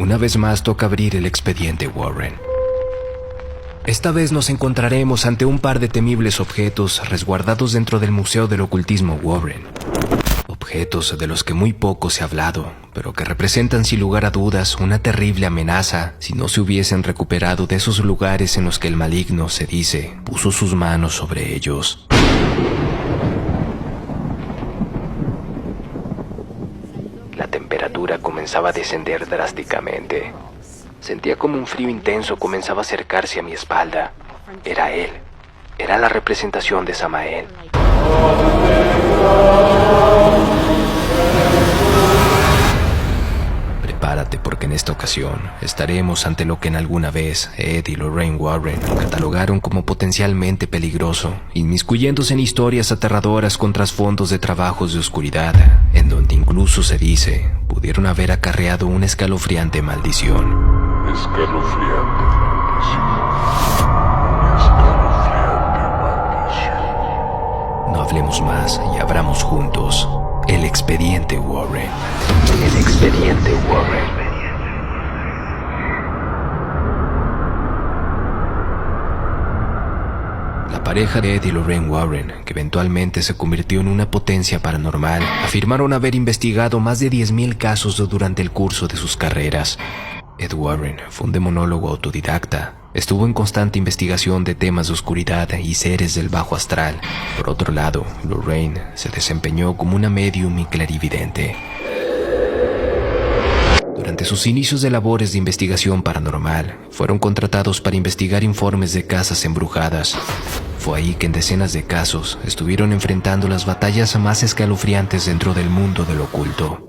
Una vez más toca abrir el expediente Warren. Esta vez nos encontraremos ante un par de temibles objetos resguardados dentro del Museo del Ocultismo Warren. Objetos de los que muy poco se ha hablado, pero que representan sin lugar a dudas una terrible amenaza si no se hubiesen recuperado de esos lugares en los que el maligno, se dice, puso sus manos sobre ellos. La temperatura comenzaba a descender drásticamente. Sentía como un frío intenso comenzaba a acercarse a mi espalda. Era él. Era la representación de Samael. Prepárate porque en esta ocasión estaremos ante lo que en alguna vez Ed y Lorraine Warren catalogaron como potencialmente peligroso, inmiscuyéndose en historias aterradoras con trasfondos de trabajos de oscuridad, en donde incluso se dice pudieron haber acarreado una escalofriante maldición. Escalofriante maldición. Escalofriante maldición. No hablemos más y abramos juntos el expediente Warren. El expediente Warren. La pareja de Ed y Lorraine Warren, que eventualmente se convirtió en una potencia paranormal, afirmaron haber investigado más de 10,000 casos durante el curso de sus carreras. Ed Warren fue un demonólogo autodidacta. Estuvo en constante investigación de temas de oscuridad y seres del bajo astral. Por otro lado, Lorraine se desempeñó como una medium y clarividente. Durante sus inicios de labores de investigación paranormal, fueron contratados para investigar informes de casas embrujadas. Fue ahí que en decenas de casos estuvieron enfrentando las batallas más escalofriantes dentro del mundo del oculto.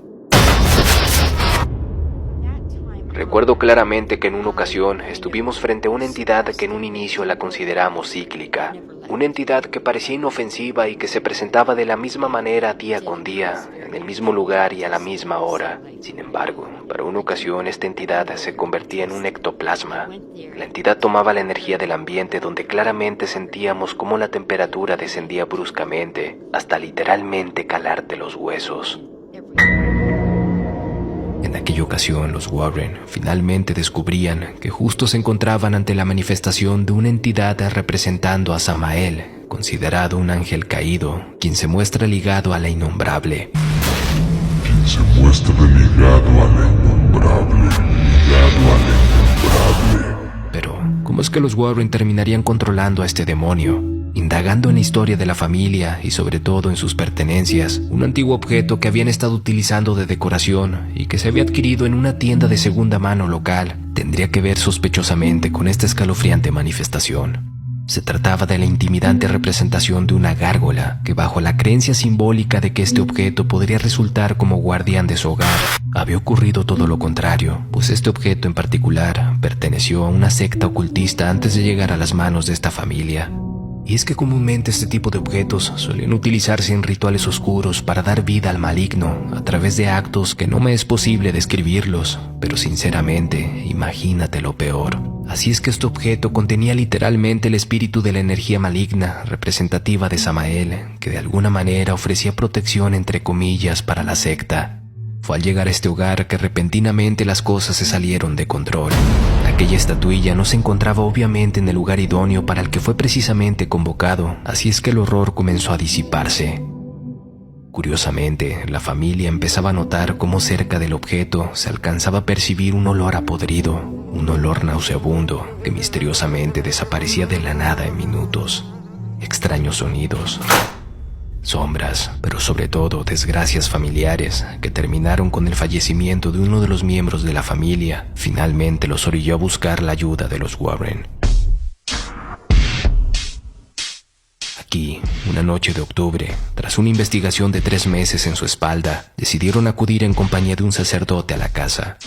Recuerdo claramente que en una ocasión estuvimos frente a una entidad que en un inicio la consideramos cíclica. Una entidad que parecía inofensiva y que se presentaba de la misma manera día con día, en el mismo lugar y a la misma hora. Sin embargo, para una ocasión esta entidad se convertía en un ectoplasma. La entidad tomaba la energía del ambiente donde claramente sentíamos cómo la temperatura descendía bruscamente, hasta literalmente calarte los huesos. En aquella ocasión, los Warren finalmente descubrían que justo se encontraban ante la manifestación de una entidad representando a Samael, considerado un ángel caído, quien se muestra ligado a la innombrable. Quien se muestra ligado a la innombrable, Pero, ¿cómo es que los Warren terminarían controlando a este demonio? Indagando en la historia de la familia y sobre todo en sus pertenencias, un antiguo objeto que habían estado utilizando de decoración y que se había adquirido en una tienda de segunda mano local, tendría que ver sospechosamente con esta escalofriante manifestación. Se trataba de la intimidante representación de una gárgola que, bajo la creencia simbólica de que este objeto podría resultar como guardián de su hogar, había ocurrido todo lo contrario, pues este objeto en particular perteneció a una secta ocultista antes de llegar a las manos de esta familia. Y es que comúnmente este tipo de objetos suelen utilizarse en rituales oscuros para dar vida al maligno a través de actos que no me es posible describirlos, pero sinceramente, imagínate lo peor. Así es que este objeto contenía literalmente el espíritu de la energía maligna representativa de Samael, que de alguna manera ofrecía protección entre comillas para la secta. Fue al llegar a este hogar que repentinamente las cosas se salieron de control. Aquella estatuilla no se encontraba obviamente en el lugar idóneo para el que fue precisamente convocado, así es que el horror comenzó a disiparse. Curiosamente, la familia empezaba a notar cómo cerca del objeto se alcanzaba a percibir un olor a podrido, un olor nauseabundo que misteriosamente desaparecía de la nada en minutos. Extraños sonidos, sombras, pero sobre todo desgracias familiares que terminaron con el fallecimiento de uno de los miembros de la familia, finalmente los orilló a buscar la ayuda de los Warren. Aquí, una noche de octubre, tras una investigación de 3 meses en su espalda, decidieron acudir en compañía de un sacerdote a la casa.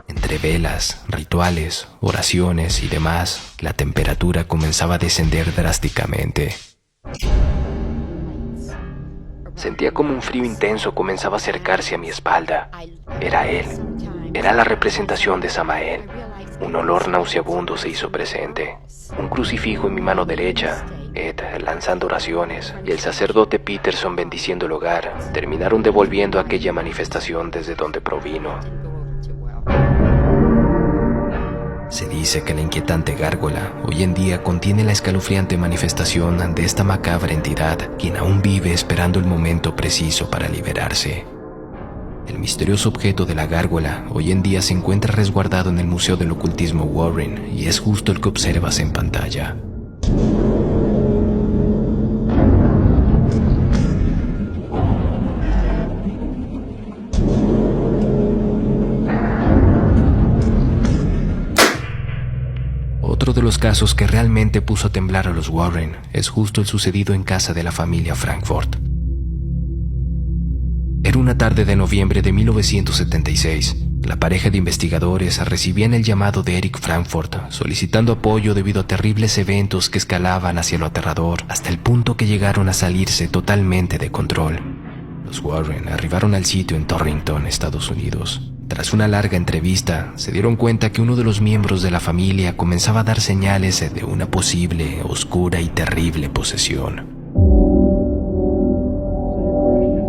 Entre velas, rituales, oraciones y demás, la temperatura comenzaba a descender drásticamente. Sentía como un frío intenso comenzaba a acercarse a mi espalda. Era él. Era la representación de Samael. Un olor nauseabundo se hizo presente. Un crucifijo en mi mano derecha, Ed lanzando oraciones y el sacerdote Peterson bendiciendo el hogar terminaron devolviendo aquella manifestación desde donde provino. Se dice que la inquietante gárgola hoy en día contiene la escalofriante manifestación de esta macabra entidad, quien aún vive esperando el momento preciso para liberarse. El misterioso objeto de la gárgola hoy en día se encuentra resguardado en el Museo del Ocultismo Warren y es justo el que observas en pantalla. Otro de los casos que realmente puso a temblar a los Warren es justo el sucedido en casa de la familia Frankfurt. Era una tarde de noviembre de 1976. La pareja de investigadores recibían el llamado de Eric Frankfurt solicitando apoyo debido a terribles eventos que escalaban hacia lo aterrador hasta el punto que llegaron a salirse totalmente de control. Los Warren arribaron al sitio en Torrington, Estados Unidos. Tras una larga entrevista, se dieron cuenta que uno de los miembros de la familia comenzaba a dar señales de una posible, oscura y terrible posesión.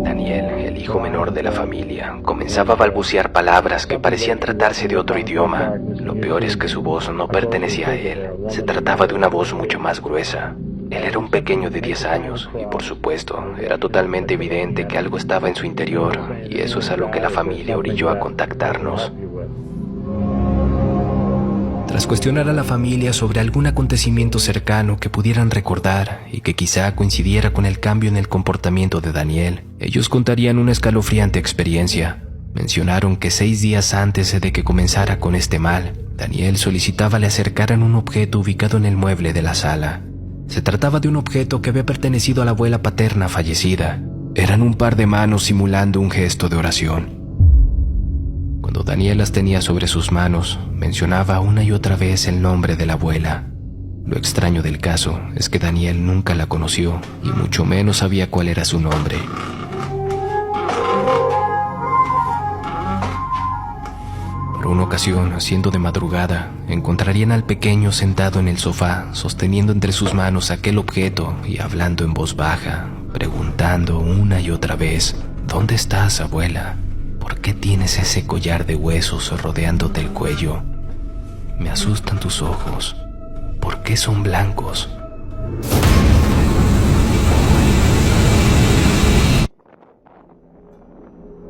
Daniel, el hijo menor de la familia, comenzaba a balbucear palabras que parecían tratarse de otro idioma. Lo peor es que su voz no pertenecía a él. Se trataba de una voz mucho más gruesa. Él era un pequeño de 10 años y, por supuesto, era totalmente evidente que algo estaba en su interior, y eso es a lo que la familia orilló a contactarnos. Tras cuestionar a la familia sobre algún acontecimiento cercano que pudieran recordar y que quizá coincidiera con el cambio en el comportamiento de Daniel, ellos contarían una escalofriante experiencia. Mencionaron que 6 días antes de que comenzara con este mal, Daniel solicitaba le acercaran un objeto ubicado en el mueble de la sala. Se trataba de un objeto que había pertenecido a la abuela paterna fallecida. Eran un par de manos simulando un gesto de oración. Cuando Daniel las tenía sobre sus manos, mencionaba una y otra vez el nombre de la abuela. Lo extraño del caso es que Daniel nunca la conoció y mucho menos sabía cuál era su nombre. Por una ocasión, siendo de madrugada, encontrarían al pequeño sentado en el sofá, sosteniendo entre sus manos aquel objeto y hablando en voz baja, preguntando una y otra vez: ¿Dónde estás, abuela? ¿Por qué tienes ese collar de huesos rodeándote el cuello? Me asustan tus ojos. ¿Por qué son blancos?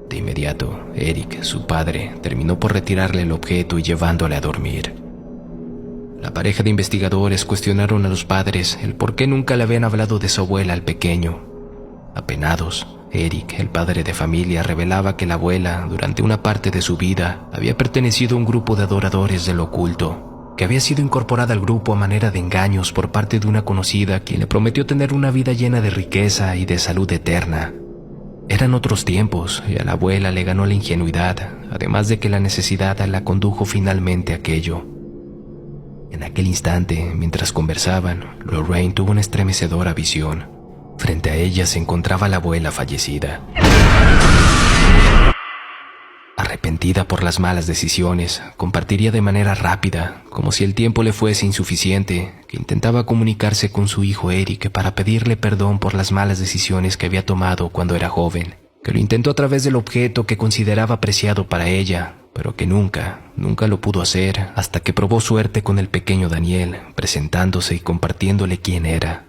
De inmediato, Eric, su padre, terminó por retirarle el objeto y llevándole a dormir. La pareja de investigadores cuestionaron a los padres el por qué nunca le habían hablado de su abuela al pequeño. Apenados, Eric, el padre de familia, revelaba que la abuela, durante una parte de su vida, había pertenecido a un grupo de adoradores del oculto, que había sido incorporada al grupo a manera de engaños por parte de una conocida quien le prometió tener una vida llena de riqueza y de salud eterna. Eran otros tiempos y a la abuela le ganó la ingenuidad, además de que la necesidad la condujo finalmente a aquello. En aquel instante, mientras conversaban, Lorraine tuvo una estremecedora visión. Frente a ella se encontraba la abuela fallecida. Arrepentida por las malas decisiones, compartiría de manera rápida, como si el tiempo le fuese insuficiente, que intentaba comunicarse con su hijo Eric para pedirle perdón por las malas decisiones que había tomado cuando era joven, que lo intentó a través del objeto que consideraba preciado para ella, pero que nunca lo pudo hacer hasta que probó suerte con el pequeño Daniel, presentándose y compartiéndole quién era.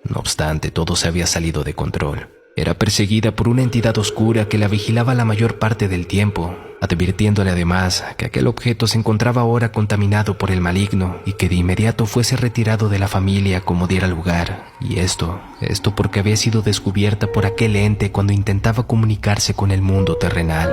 No obstante, todo se había salido de control. Era perseguida por una entidad oscura que la vigilaba la mayor parte del tiempo, advirtiéndole además que aquel objeto se encontraba ahora contaminado por el maligno y que de inmediato fuese retirado de la familia como diera lugar, y esto porque había sido descubierta por aquel ente cuando intentaba comunicarse con el mundo terrenal.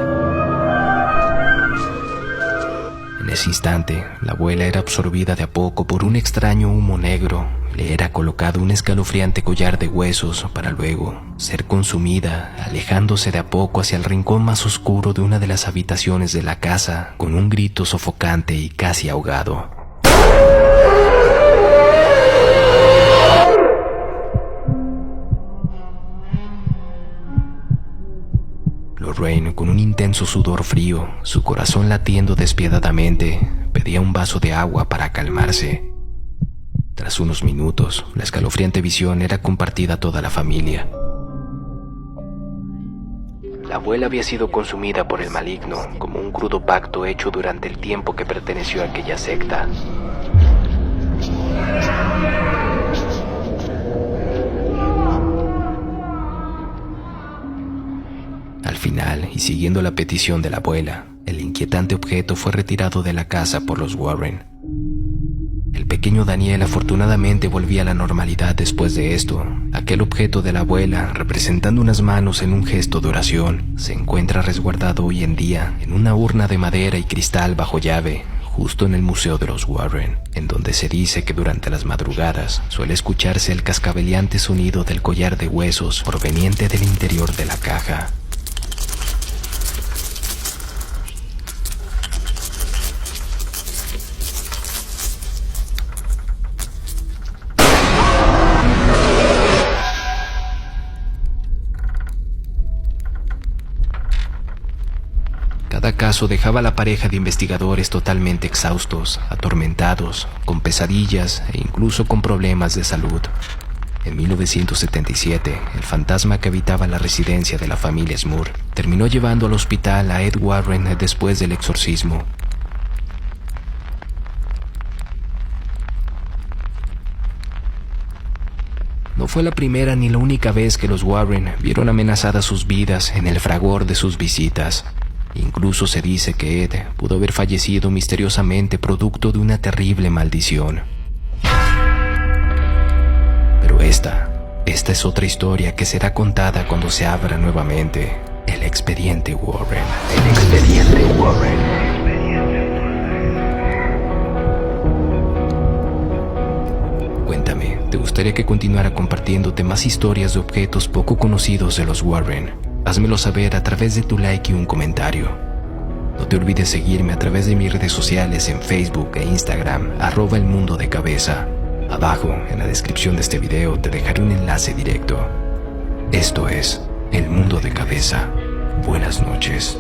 En ese instante, la abuela era absorbida de a poco por un extraño humo negro. Le era colocado un escalofriante collar de huesos para luego ser consumida, alejándose de a poco hacia el rincón más oscuro de una de las habitaciones de la casa, con un grito sofocante y casi ahogado. Lorraine, con un intenso sudor frío, su corazón latiendo despiadadamente, pedía un vaso de agua para calmarse. Tras unos minutos, la escalofriante visión era compartida a toda la familia. La abuela había sido consumida por el maligno como un crudo pacto hecho durante el tiempo que perteneció a aquella secta. Al final, y siguiendo la petición de la abuela, el inquietante objeto fue retirado de la casa por los Warren. El pequeño Daniel afortunadamente volvía a la normalidad después de esto. Aquel objeto de la abuela, representando unas manos en un gesto de oración, se encuentra resguardado hoy en día en una urna de madera y cristal bajo llave, justo en el Museo de los Warren, en donde se dice que durante las madrugadas suele escucharse el cascabeleante sonido del collar de huesos proveniente del interior de la caja. Cada caso dejaba a la pareja de investigadores totalmente exhaustos, atormentados, con pesadillas e incluso con problemas de salud. En 1977, el fantasma que habitaba la residencia de la familia Smoor terminó llevando al hospital a Ed Warren después del exorcismo. No fue la primera ni la única vez que los Warren vieron amenazadas sus vidas en el fragor de sus visitas. Incluso se dice que Ed pudo haber fallecido misteriosamente producto de una terrible maldición. Pero esta es otra historia que será contada cuando se abra nuevamente el expediente Warren. El expediente Warren. Cuéntame, ¿te gustaría que continuara compartiéndote más historias de objetos poco conocidos de los Warren? Házmelo saber a través de tu like y un comentario. No te olvides seguirme a través de mis redes sociales en Facebook e Instagram, @elmundodecabeza. Abajo, en la descripción de este video, te dejaré un enlace directo. Esto es El Mundo de Cabeza. Buenas noches.